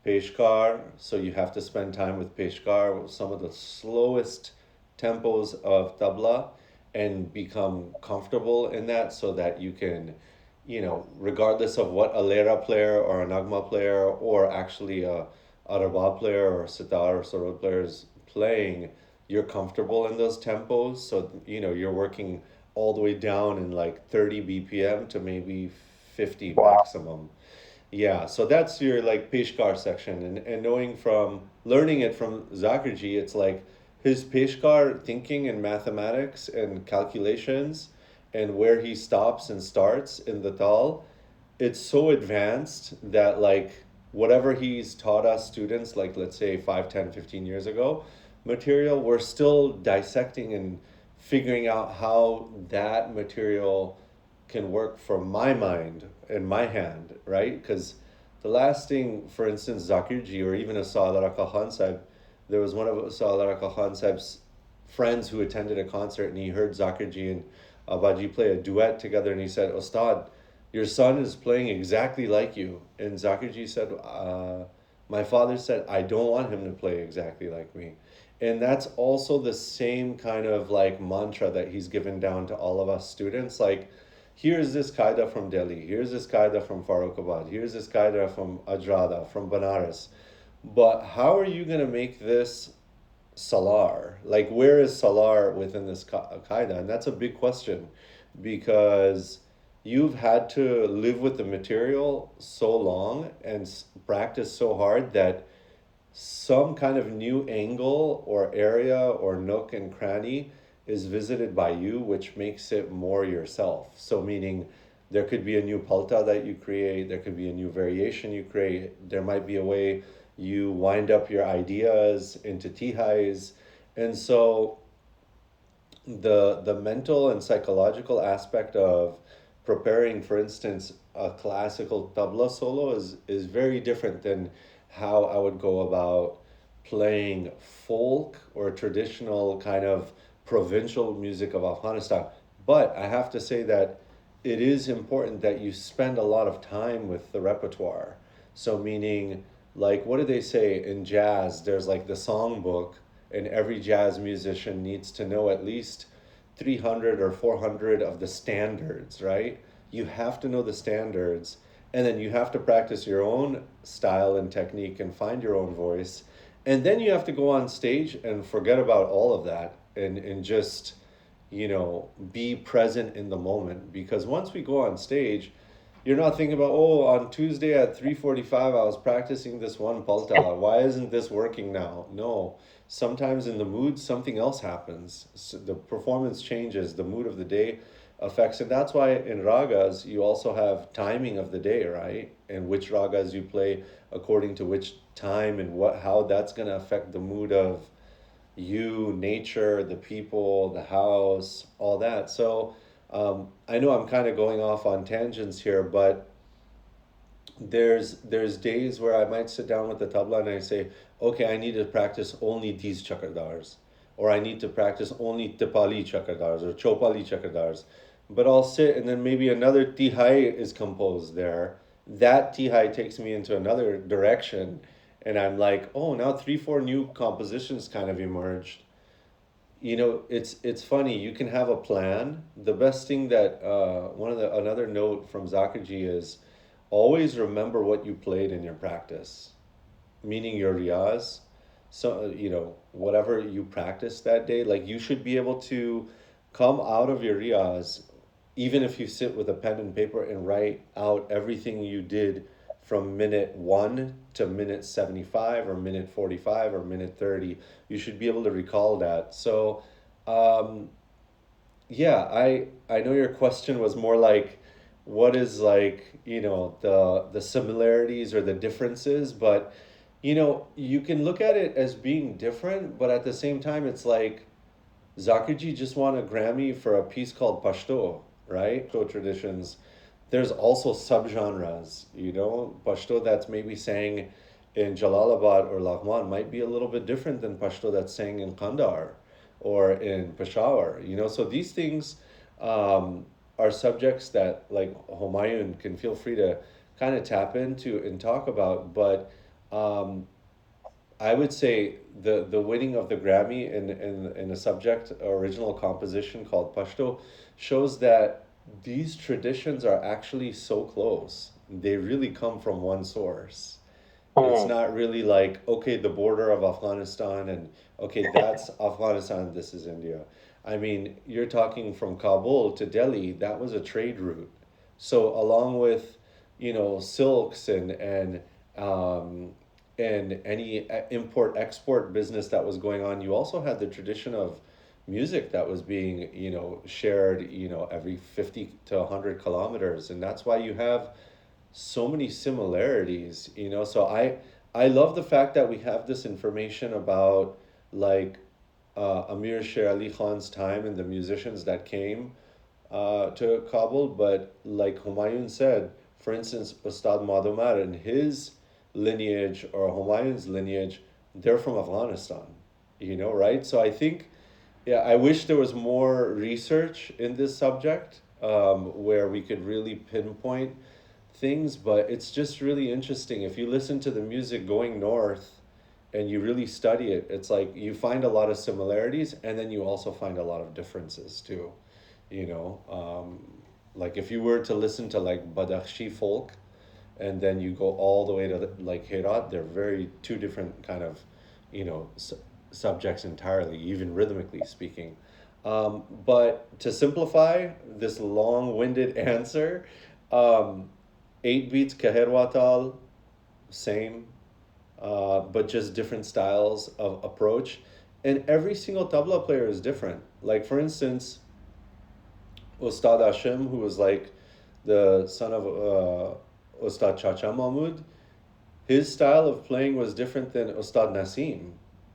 peshkar. So you have to spend time with peshkar, some of the slowest tempos of tabla, and become comfortable in that, so that you can, regardless of what a lera player or a nagma player or actually a rubab player or sitar or sarod player is playing, you're comfortable in those tempos. So, you're working all the way down in like 30 BPM to maybe 50 maximum. Yeah, so that's your like Peshkar section, and learning it from Zakirji, it's like his Peshkar thinking and mathematics and calculations and where he stops and starts in the tal, it's so advanced that like whatever he's taught us students, like let's say 5, 10, 15 years ago, material, we're still dissecting and figuring out how that material can work for my mind and my hand, right? Because the last thing, for instance, Zakirji or even a Salar Khan Sahib, there was one of Salar Khan Sahib's friends who attended a concert, and he heard Zakirji and Abaji play a duet together, and he said, Ustad, your son is playing exactly like you. And Zakirji said, my father said, I don't want him to play exactly like me. And that's also the same kind of like mantra that he's given down to all of us students. Like, here's this qaida from Delhi, here's this qaida from Farrukhabad, here's this qaida from Ajrada, from Banaras. But how are you going to make this Salar? Like, where is Salar within this qaida? And that's a big question, because you've had to live with the material so long and practice so hard that some kind of new angle or area or nook and cranny is visited by you, which makes it more yourself. So meaning there could be a new palta that you create, there could be a new variation you create, there might be a way you wind up your ideas into tihais. And so the mental and psychological aspect of preparing, for instance, a classical tabla solo is very different than how I would go about playing folk or traditional kind of provincial music of Afghanistan. But I have to say that it is important that you spend a lot of time with the repertoire. So meaning, like, what do they say in jazz? There's like the songbook, and every jazz musician needs to know at least 300 or 400 of the standards, right? You have to know the standards, and then you have to practice your own style and technique and find your own voice. And then you have to go on stage and forget about all of that and just, be present in the moment. Because once we go on stage, you're not thinking about, on Tuesday at 3:45, I was practicing this one palta. Why isn't this working now? No, sometimes in the mood, something else happens. So the performance changes, the mood of the day affects it. That's why in ragas, you also have timing of the day, right? And which ragas you play according to which time and how that's going to affect the mood of you, nature, the people, the house, all that. So I know I'm kind of going off on tangents here, but there's days where I might sit down with the tabla and I say, okay, I need to practice only these chakradars, or I need to practice only tipali chakradars or chopali chakradars. But I'll sit, and then maybe another tihai is composed there. That tihai takes me into another direction, and I'm like, now 3-4 new compositions kind of emerged. It's funny. You can have a plan. The best thing that another note from Zakirji is always remember what you played in your practice, meaning your riyaz. So whatever you practiced that day, like you should be able to come out of your riyaz even if you sit with a pen and paper and write out everything you did from minute 1 to minute 75 or minute 45 or minute 30, you should be able to recall that. So, um, yeah, I know your question was more like what is like, the similarities or the differences, but you can look at it as being different, but at the same time it's like Zakirji just won a Grammy for a piece called Pashto, right? Pashto traditions. There's also subgenres, Pashto that's maybe sang in Jalalabad or Laghman might be a little bit different than Pashto that's sang in Kandahar or in Peshawar, So these things are subjects that like Homayoun can feel free to kind of tap into and talk about, but um, I would say the winning of the Grammy in a subject original composition called Pashto shows that these traditions are actually so close. They really come from one source. It's not really like, okay, the border of Afghanistan and okay, that's Afghanistan, this is India. I mean, you're talking from Kabul to Delhi, that was a trade route. So along with, silks um, and any import export business that was going on, you also had the tradition of music that was being, shared, every 50 to 100 kilometers. And that's why you have so many similarities, so I love the fact that we have this information about like Amir Sher Ali Khan's time and the musicians that came to Kabul, but like Humayun said, for instance, Ustad Madhumar and his lineage or Humayun's lineage, they're from Afghanistan, right? So I think, yeah, I wish there was more research in this subject where we could really pinpoint things, but it's just really interesting. If you listen to the music going north and you really study it, it's like you find a lot of similarities and then you also find a lot of differences too. You know, like if you were to listen to like Badakhshi folk and then you go all the way to like Herat, they're very two different kind of, subjects entirely, even rhythmically speaking. But to simplify this long-winded answer, um, 8 beats Kaherwatal, same, but just different styles of approach. And every single tabla player is different. Like for instance, Ustad Hashim, who was like the son of Ustad Chacha Mahmud, his style of playing was different than Ustad Nasim.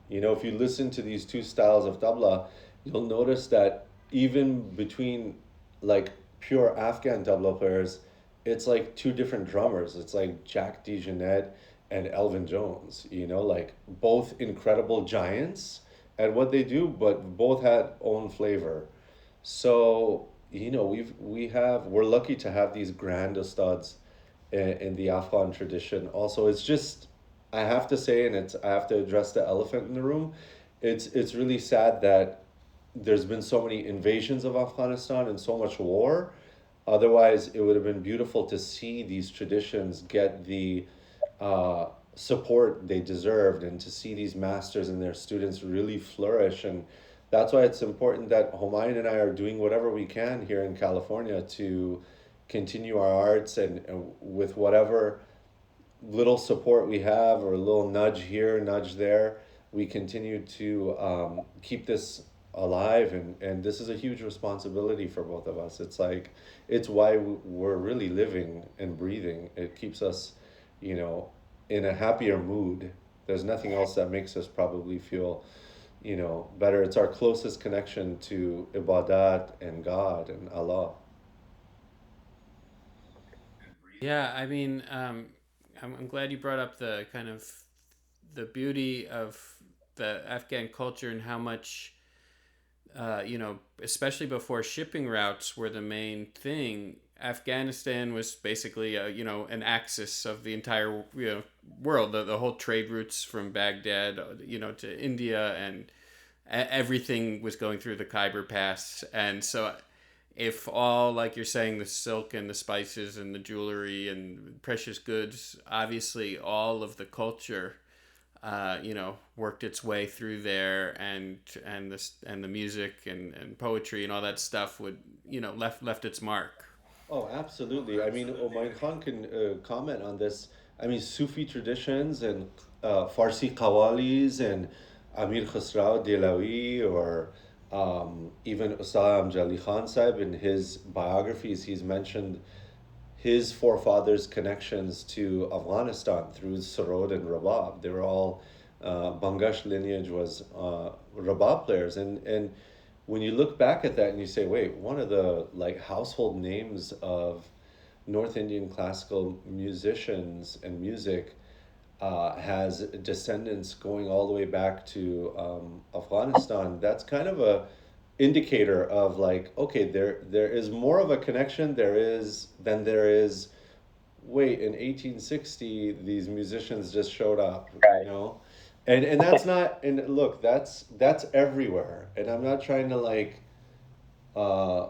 If you listen to these two styles of tabla, you'll notice that even between like pure Afghan tabla players, it's like two different drummers. It's like Jack DeJohnette and Elvin Jones, like both incredible giants at what they do, but both had own flavor. So, we're lucky to have these grand ustads in the Afghan tradition. Also, it's just I have to say, and I have to address the elephant in the room. It's really sad that there's been so many invasions of Afghanistan and so much war. Otherwise, it would have been beautiful to see these traditions get the support they deserved and to see these masters and their students really flourish. And that's why it's important that Homayoun and I are doing whatever we can here in California to continue our arts and with whatever little support we have or a little nudge here, nudge there, we continue to keep this alive. And this is a huge responsibility for both of us. It's like, it's why we're really living and breathing. It keeps us, in a happier mood. There's nothing else that makes us probably feel, better. It's our closest connection to ibadat and God and Allah. Yeah, I mean, I'm glad you brought up the kind of the beauty of the Afghan culture and how much, especially before shipping routes were the main thing. Afghanistan was basically, an axis of the entire, world. The whole trade routes from Baghdad, to India, and everything was going through the Khyber Pass. And so if all, like you're saying, the silk and the spices and the jewelry and precious goods, obviously all of the culture worked its way through there, and the music and poetry and all that stuff would, left its mark. Oh, absolutely. I mean, Omain Khan can comment on this. I mean, Sufi traditions and Farsi qawalis and Amir Khusrau Dehlavi, or even Ustad Amjali Khan Sahib, in his biographies, he's mentioned his forefathers' connections to Afghanistan through Sarod and Rubab. They were all Bangash lineage was Rubab players, and when you look back at that and you say, wait, one of the like household names of North Indian classical musicians and music has descendants going all the way back to Afghanistan. That's kind of a indicator of like, okay, there is more of a connection there is. Wait, in 1860, these musicians just showed up, Right. and that's not. And look, that's everywhere. And I'm not trying to like, uh,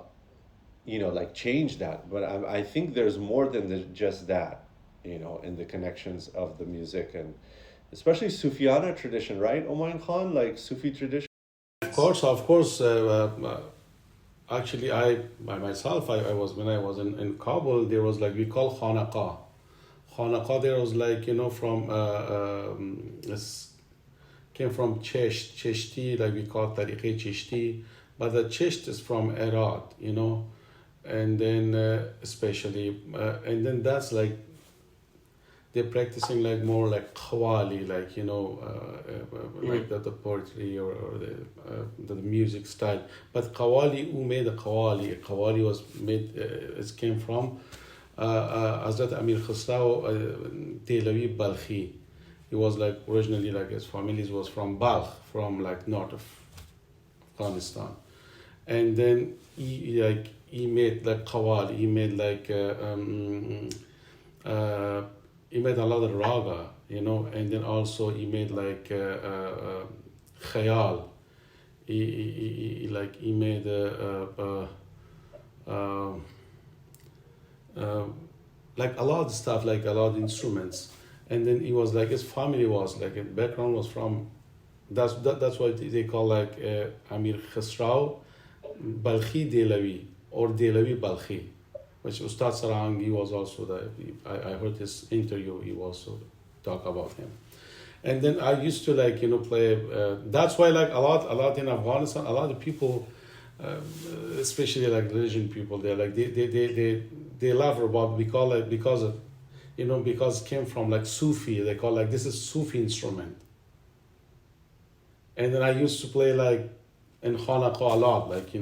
like change that, but I think there's more than just that, in the connections of the music, and especially Sufiana tradition, right? Oman Khan, like Sufi tradition. Of course. Actually, by myself, I was when I was in Kabul. There was like we call Khanaqah. Khanaqah. There was like from this came from Cheshti, like we call Tariqe Cheshti, but the Chesht is from Iraq, and then especially and then that's like they're practicing like more like qawwali, like like the poetry or the music style. But qawwali, who made a qawwali? Qawwali was made. It came from Hazrat Amir Khusrau Dehlavi Balkhi. He was like originally like his family was from Balkh, from like north of Afghanistan, and then he made like qawwali. He made like. He made a lot of raga, and then also he made like khayal. He made like a lot of stuff, like a lot of instruments, and then he was like his family was like his background was from. That's what they call like Amir Khusrau Balkhi Dehlavi or Dehlavi Balkhi. Which Ustad Sarang, he was also I heard his interview, he also talk about him. And then I used to like, play, that's why like a lot in Afghanistan, a lot of people, especially like religion people, they're like, they love rubab, we call it because of, because it came from like Sufi, they call like, this is Sufi instrument. And then I used to play like in Khanaqah a lot, like,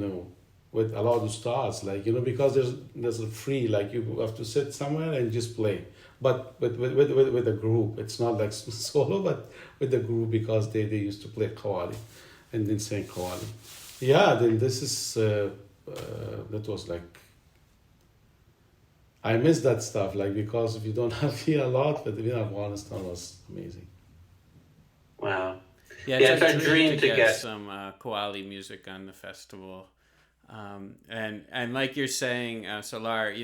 with a lot of stars, like because there's a free, like you have to sit somewhere and just play, but with a group. It's not like solo, but with the group, because they used to play qawwali and then sing qawwali. Yeah, then this is that was like I miss that stuff, like because if you don't have here a lot, but in Afghanistan was amazing. Wow. Yeah, it's a dream to get some qawwali music on the festival. And like you're saying, Salar,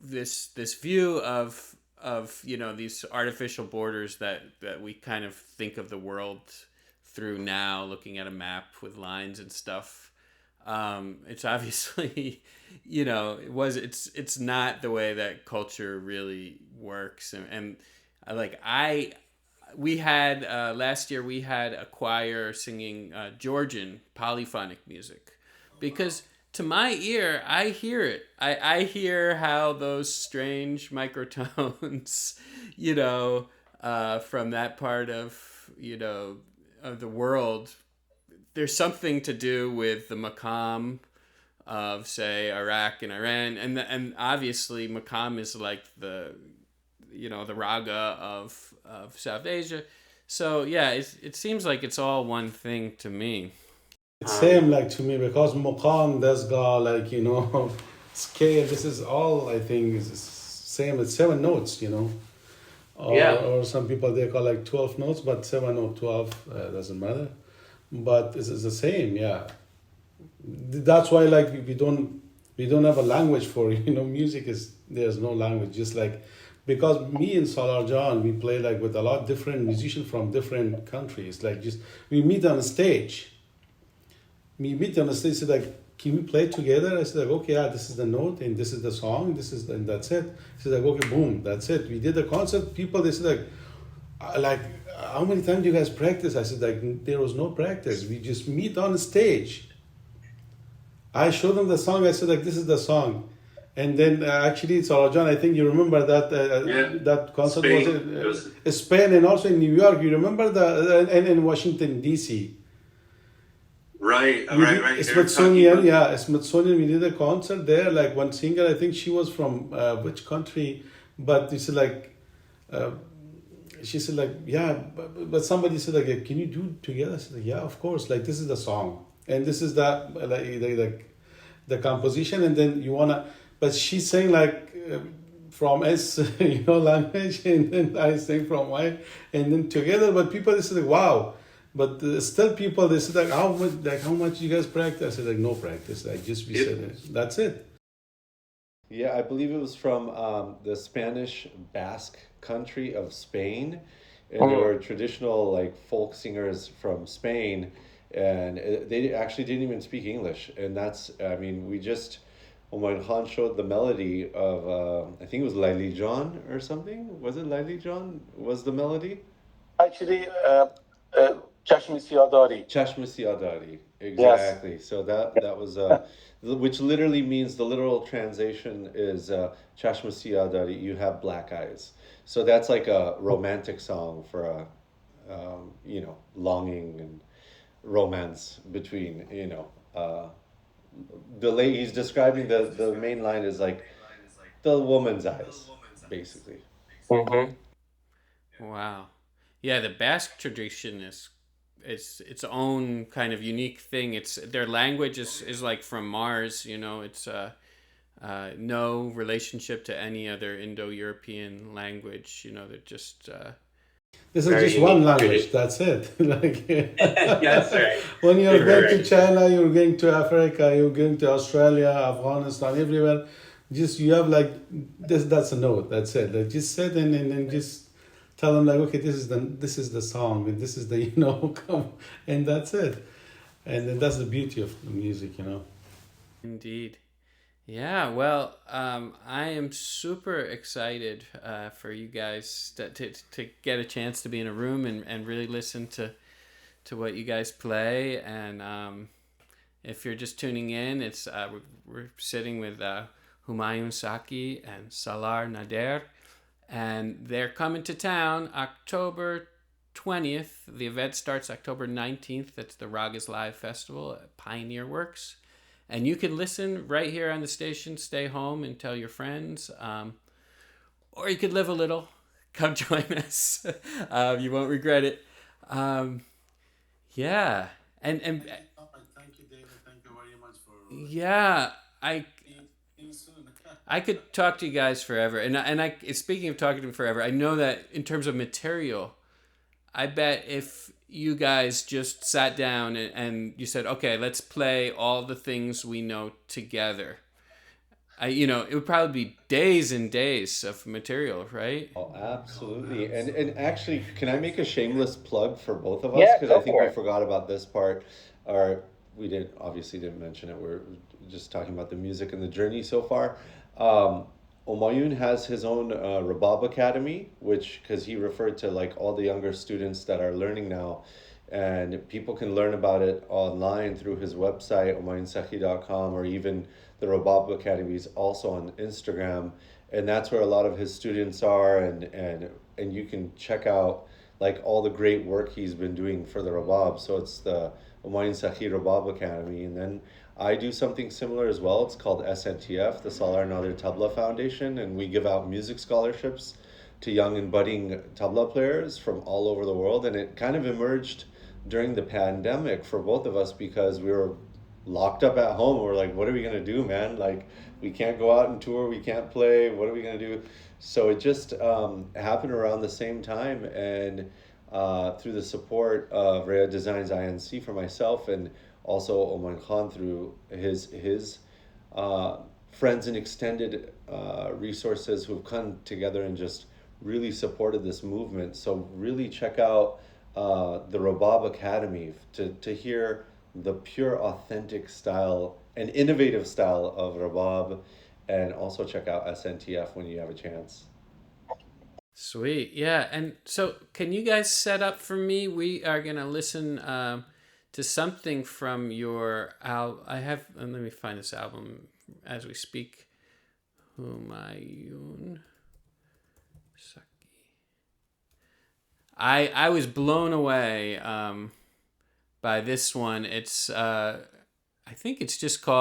this view of these artificial borders that we kind of think of the world through now, looking at a map with lines and stuff. It's obviously, it's not the way that culture really works, and we had last year we had a choir singing Georgian polyphonic music, because to my ear I hear it. I hear how those strange microtones, from that part of of the world. There's something to do with the maqam of, say, Iraq and Iran, and obviously maqam is like the raga of South Asia. So yeah, it seems like it's all one thing to me. It's same like to me, because maqam, dasga, like scale. This is all, I think, is same. It's 7 notes, or some people they call like 12 notes, but 7 or 12 doesn't matter. But it's the same, yeah. That's why we don't have a language for music. There's no language, just like because me and Salar John, we play like with a lot of different musicians from different countries. Like just we meet on stage. We meet on stage. Said like, can we play together? I said like, okay, yeah, this is the note and this is the song. And that's it. He said like, okay, boom, that's it. We did the concert. People they said like, how many times do you guys practice? I said like, there was no practice. We just meet on stage. I showed them the song. I said like, this is the song. And then actually, Salar John, I think you remember that that concert Spain. was in Spain and also in New York. You remember and in Washington D.C. Right. Smithsonian, Smithsonian. We did a concert there. Like one singer, I think she was from which country, but it's like she said like but somebody said like, can you do it together? I said like, yeah, of course. Like this is the song and this is the composition, and then you wanna. But she's saying like from S, language, and then I sing from Y, and then together. But people they say like, wow. But still, people they say like, how much you guys practice? I said like, no practice. Like just we said that's it. Yeah, I believe it was from the Spanish Basque country of Spain, and there were traditional like folk singers from Spain, and they actually didn't even speak English, and that's we just. Homayoun Khan showed the melody of, I think it was Laili John or something. Was it Laili John? Was the melody? Actually, Chashmi Siyadari. Chashmi Siyadari. Exactly. Yes. So that was, which literally means, the literal translation is Chashmi Siyadari, you have black eyes. So that's like a romantic song for longing and romance between, he's describing the main line is like the woman's eyes, basically. Mm-hmm. Wow. Yeah, the Basque tradition is its own kind of unique thing. It's their language is like from Mars, it's no relationship to any other Indo-European language, they're just this is just one language. That's it. Like That's right. When you're going to China, you're going to Africa, you're going to Australia, Afghanistan, everywhere. Just you have like this. That's a note. That's it. Like just sit and then just tell them like, okay, this is the song and this is the and that's it. And then that's the beauty of the music, Indeed. Yeah, well, I am super excited for you guys to get a chance to be in a room and really listen to what you guys play. And if you're just tuning in, it's we're sitting with Homayoun Sakhi and Salar Nader, and they're coming to town October 20th. The event starts October 19th. That's the Ragas Live Festival at Pioneer Works. And you can listen right here on the station, stay home and tell your friends. Or you could live a little. Come join us. You won't regret it. Yeah. And thank you, David. Thank you very much for. Yeah. I could talk to you guys forever. And speaking of talking to them forever, I know that in terms of material, I bet if you guys just sat down and you said, okay, let's play all the things we know together. It would probably be days and days of material, right? Oh, absolutely. And actually, can I make a shameless plug for both of us? Yeah, because I think we forgot about this part. Or we didn't mention it. We're just talking about the music and the journey so far. Homayoun has his own rubab academy, because he referred to like all the younger students that are learning now, and people can learn about it online through his website, homayounSakhi.com, or even the rubab academy is also on Instagram, and that's where a lot of his students are, and you can check out like all the great work he's been doing for the rubab. So it's the Homayoun Sakhi Rubab Academy, and then I do something similar as well. It's called SNTF, the Salar Nader Tabla Foundation, and we give out music scholarships to young and budding tabla players from all over the world. And it kind of emerged during the pandemic for both of us because we were locked up at home. We're like, what are we going to do, man? Like, we can't go out and tour, we can't play, what are we going to do? So it just happened around the same time, and through the support of Rhea Designs INC for myself, and also Homayoun Khan through his friends and extended resources who've come together and just really supported this movement. So really check out the Rubab Academy to hear the pure, authentic style and innovative style of Rubab, and also check out SNTF when you have a chance. Sweet. Yeah. And so can you guys set up for me? We are going to listen to something from your album. Let me find this album as we speak. Homayoun Sakhi. I was blown away by this one. It's I think it's just called